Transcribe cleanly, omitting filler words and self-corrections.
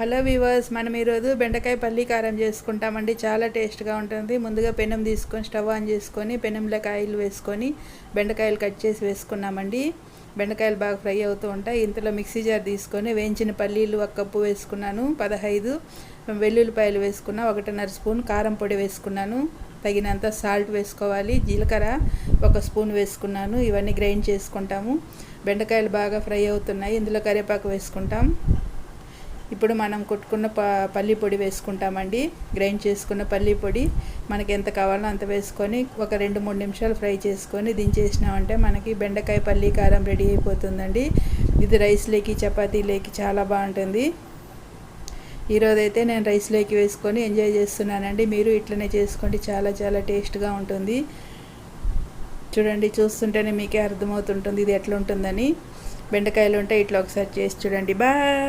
Hello weavers, మనం ఈరోజు బెండకాయ పల్లి కారం చేసుకుంటామండి. చాలా టేస్ట్గా ఉంటుంది. ముందుగా పెనం తీసుకొని స్టవ్ ఆన్ చేసుకొని పెనంలోకి ఆయిల్ వేసుకొని బెండకాయలు కట్ చేసి వేసుకున్నామండి. బెండకాయలు బాగా ఫ్రై అవుతూ ఉంటాయి. ఇంతలో మిక్సీ జార్ తీసుకొని వేయించిన పల్లీలు 1 కప్పు వేసుకున్నాను. 15 వెల్లుల్లిపాయలు వేసుకున్నా. 1.5 స్పూన్ కారం పొడి వేసుకున్నాను. తగినంత సాల్ట్ వేసుకోవాలి. జీలకర్ర 1 స్పూన్ వేసుకున్నాను. ఇవన్నీ గ్రైండ్ చేసుకుంటాము. బెండకాయలు బాగా ఫ్రై అవుతున్నాయి. ఇందులో కరివేపాకు వేసుకుంటాం. ఇప్పుడు మనం కొట్టుకున్న పల్లి పొడి వేసుకుంటామండి. గ్రైండ్ చేసుకున్న పల్లి పొడి మనకి ఎంత కావాలో అంత వేసుకొని ఒక 2-3 నిమిషాలు ఫ్రై చేసుకొని దించేసినామంటే మనకి బెండకాయ పల్లి కారం రెడీ అయిపోతుందండి. ఇది రైస్లోకి చపాతీలోకి చాలా బాగుంటుంది. ఈరోజైతే నేను రైస్లోకి వేసుకొని ఎంజాయ్ చేస్తున్నానండి. మీరు ఇట్లనే చేసుకోండి, చాలా చాలా టేస్ట్గా ఉంటుంది. చూడండి, చూస్తుంటేనే మీకే అర్థమవుతుంటుంది ఇది ఎట్లా ఉంటుందని. బెండకాయలు ఉంటే ఇట్లా ఒకసారి చేసి చూడండి. బాయ్.